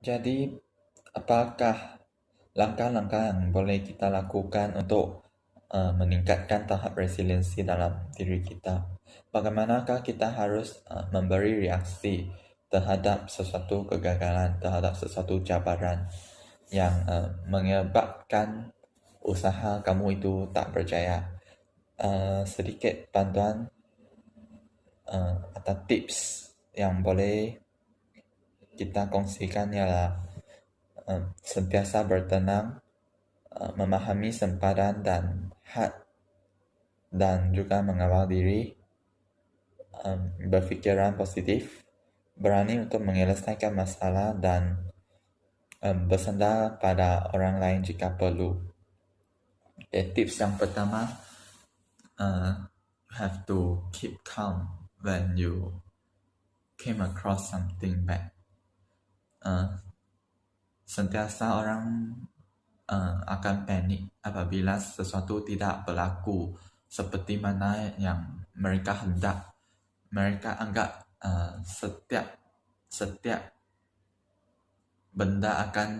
Jadi, apakah langkah-langkah yang boleh kita lakukan untuk meningkatkan tahap resiliensi dalam diri kita? Bagaimanakah kita harus memberi reaksi terhadap sesuatu kegagalan, terhadap sesuatu cabaran yang menyebabkan usaha kamu itu tak berjaya? Sedikit panduan atau tips yang boleh kita kongsikan ialah sentiasa bertenang, memahami sempadan dan had, dan juga mengawal diri, berfikiran positif, berani untuk menyelesaikan masalah dan bersandar pada orang lain jika perlu. Okay, tips yang pertama, you have to keep calm when you came across something bad. Sentiasa orang akan panik apabila sesuatu tidak berlaku seperti mana yang mereka hendak. Mereka anggap setiap benda akan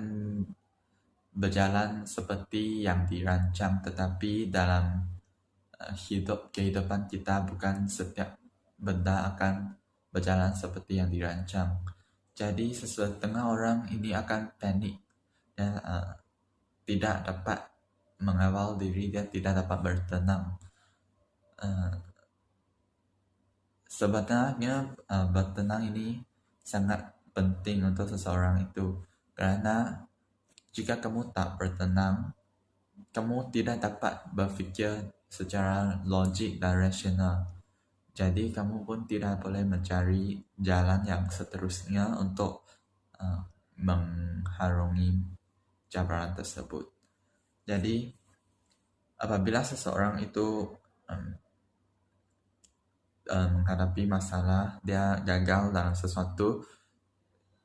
berjalan seperti yang dirancang, tetapi dalam kehidupan kita bukan setiap benda akan berjalan seperti yang dirancang. Jadi setengah orang ini akan panik dan tidak dapat mengawal diri, dia tidak dapat bertenang. Sebenarnya bertenang ini sangat penting untuk seseorang itu, karena jika kamu tak bertenang, kamu tidak dapat berfikir secara logik dan rasional. Jadi kamu pun tidak boleh mencari jalan yang seterusnya untuk mengharungi cabaran tersebut. Jadi apabila seseorang itu menghadapi masalah, dia gagal dalam sesuatu,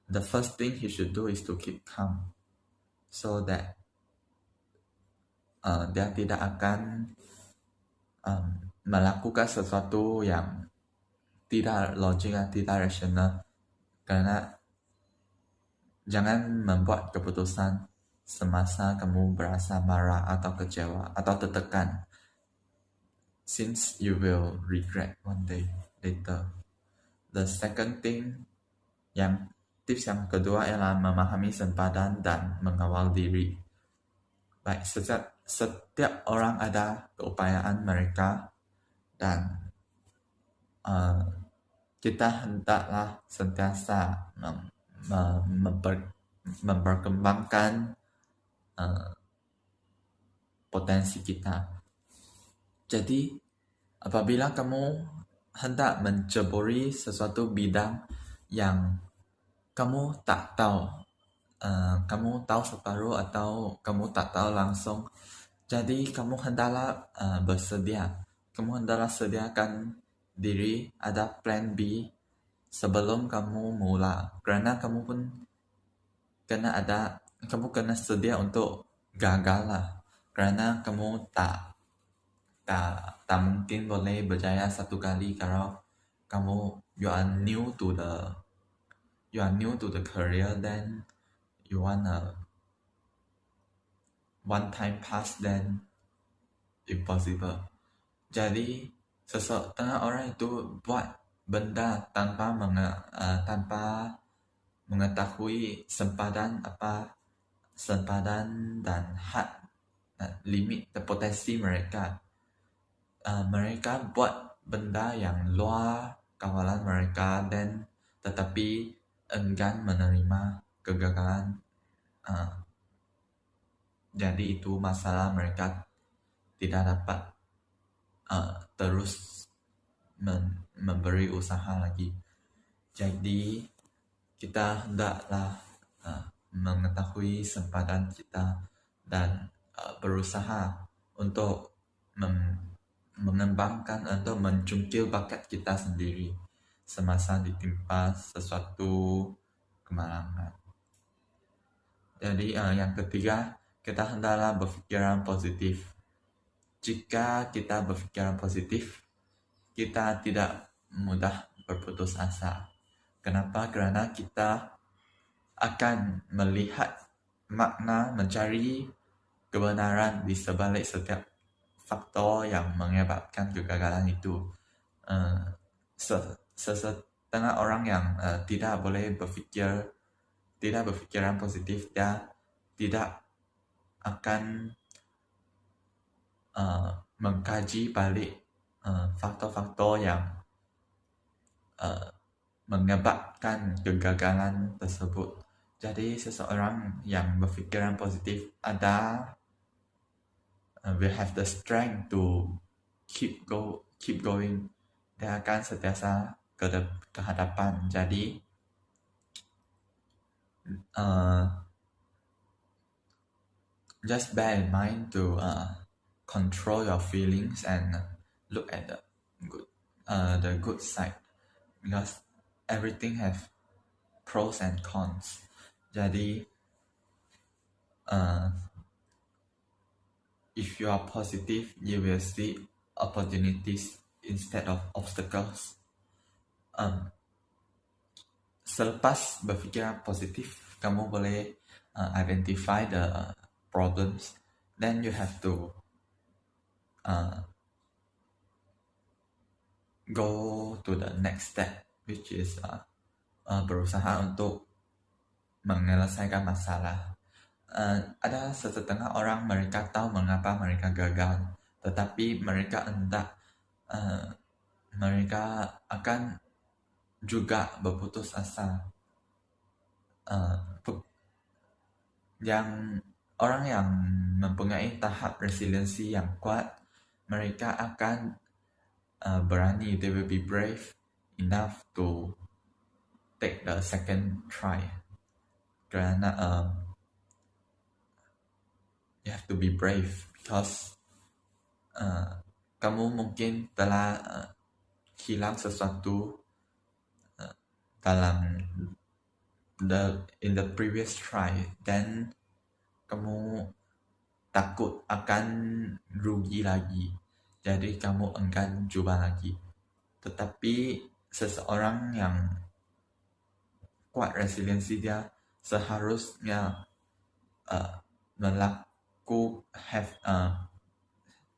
the first thing he should do is to keep calm, so that dia tidak akan melakukan sesuatu yang tidak logik dan tidak rasional. Karena jangan membuat keputusan semasa kamu berasa marah atau kecewa atau tertekan, since you will regret one day later. The second thing, tips yang kedua ialah memahami sempadan dan mengawal diri. Baik, setiap orang ada keupayaan mereka, dan kita hendaklah sentiasa memperkembangkan potensi kita. Jadi apabila kamu hendak menceburi sesuatu bidang yang kamu tak tahu, kamu tahu separuh atau kamu tak tahu langsung, jadi kamu hendaklah bersedia. Kamu hendaklah sediakan diri, ada plan B sebelum kamu mula. Kerana kamu pun kamu kena sedia untuk gagal lah. Kerana kamu tak mungkin boleh berjaya satu kali kalau you are new to the career, then you want a one time pass, then impossible. Jadi setengah orang itu buat benda tanpa mengetahui sempadan dan had, limit dan potensi mereka. Mereka buat benda yang luar kawalan mereka, dan tetapi enggan menerima kegagalan. Jadi itu masalah, mereka tidak dapat terus memberi usaha lagi. Jadi kita hendaklah mengetahui sempadan kita dan berusaha untuk mengembangkan atau mencungkil bakat kita sendiri semasa ditimpa sesuatu kemalangan. Jadi yang ketiga, kita hendaklah berfikiran positif. Jika kita berfikiran positif, kita tidak mudah berputus asa. Kenapa? Kerana kita akan melihat makna, mencari kebenaran di sebalik setiap faktor yang menyebabkan kegagalan itu. Setengah orang yang tidak boleh tidak berfikiran positif, dia tidak akan mengkaji balik faktor-faktor yang menyebabkan kegagalan tersebut. Jadi seseorang yang berfikiran positif will have the strength to keep going. Dia akan sentiasa ke hadapan. Jadi just bear in mind to control your feelings and look at the good side, because everything has pros and cons. Jadi if you are positive, you will see opportunities instead of obstacles. Selepas berfikiran positif, kamu boleh identify the problems. Then you have to go to the next step, which is berusaha untuk menyelesaikan masalah. Ada setengah orang mereka tahu mengapa mereka gagal, tetapi mereka mereka akan juga berputus asa. Orang yang mempunyai tahap resiliensi yang kuat, mereka akan berani, they will be brave enough to take the second try. Kerana you have to be brave because kamu mungkin telah hilang sesuatu in the previous try, then kamu takut akan rugi lagi, jadi kamu enggan cuba lagi. Tetapi seseorang yang kuat resiliensi, dia seharusnya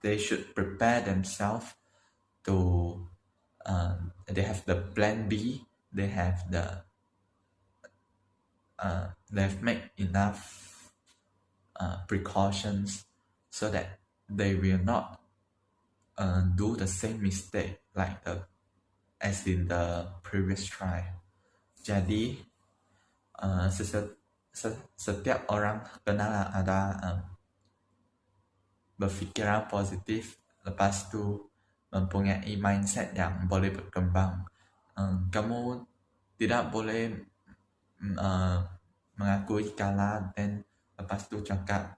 they should prepare themselves to they have the plan B, they've made enough precautions so that they will not do the same mistake as in the previous try. Jadi setiap orang kena ada berfikiran positif, lepas tu mempunyai mindset yang boleh berkembang. Kamu tidak boleh mengakui kalah dan lepas tu cakap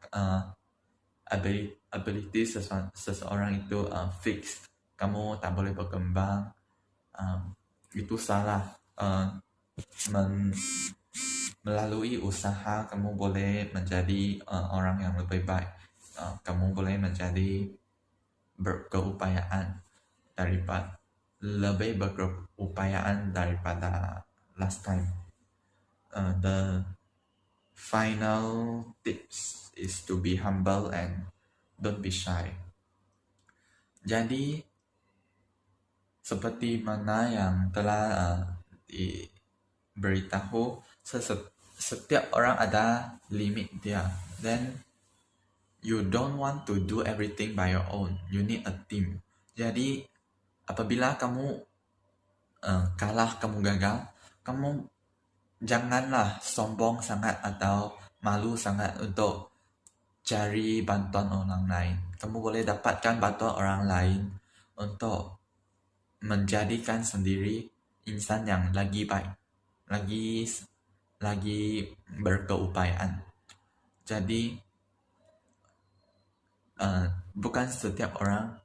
ability seseorang itu fix, kamu tak boleh berkembang. Itu salah. Melalui usaha kamu boleh menjadi orang yang lebih baik. Kamu boleh menjadi lebih berkeupayaan daripada last time. The final tips is to be humble and don't be shy. Jadi seperti mana yang telah diberitahu, setiap orang ada limit dia. Then you don't want to do everything by your own. You need a team. Jadi apabila kamu kalah, kamu gagal, kamu janganlah sombong sangat atau malu sangat untuk cari bantuan orang lain. Kamu boleh dapatkan bantuan orang lain untuk menjadikan sendiri insan yang lagi baik, lagi berkeupayaan. Jadi bukan setiap orang,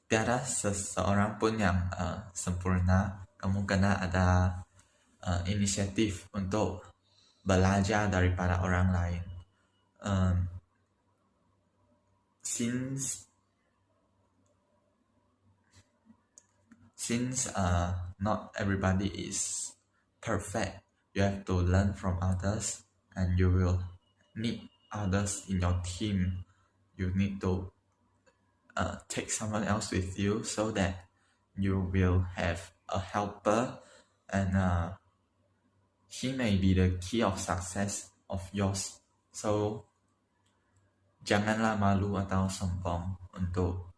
tiada seseorang pun yang sempurna. Kamu kena ada inisiatif untuk belajar daripada orang lain. Since not everybody is perfect, you have to learn from others. and you will need others in your team. You need to take someone else with you so that you will have a helper, and he may be the key of success of yours. So janganlah malu atau sombong untuk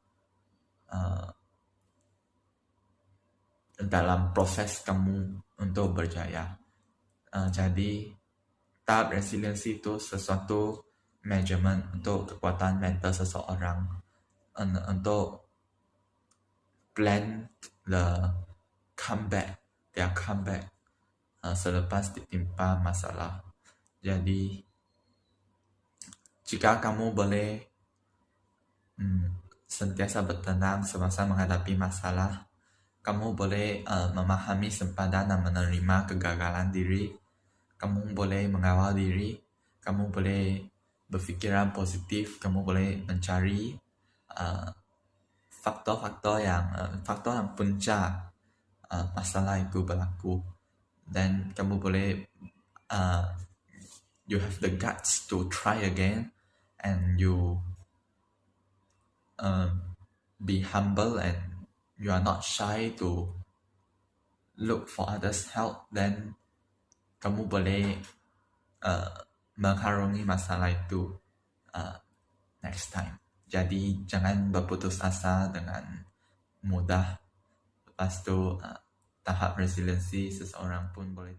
dalam proses kamu untuk berjaya. Jadi tahap resiliensi itu sesuatu measurement untuk kekuatan mental seseorang, untuk plan their comeback selepas ditimpa masalah. Jadi jika kamu boleh sentiasa bertenang semasa menghadapi masalah, kamu boleh memahami sempadan dan menerima kegagalan diri, kamu boleh mengawal diri, kamu boleh berfikiran positif, kamu boleh mencari faktor yang punca masalah itu berlaku, dan kamu boleh you have the guts to try again, and you be humble, and you are not shy to look for others' help. Then kamu boleh mengharungi masalah itu next time. Jadi jangan berputus asa dengan mudah. Lepas tu tahap resiliensi seseorang pun boleh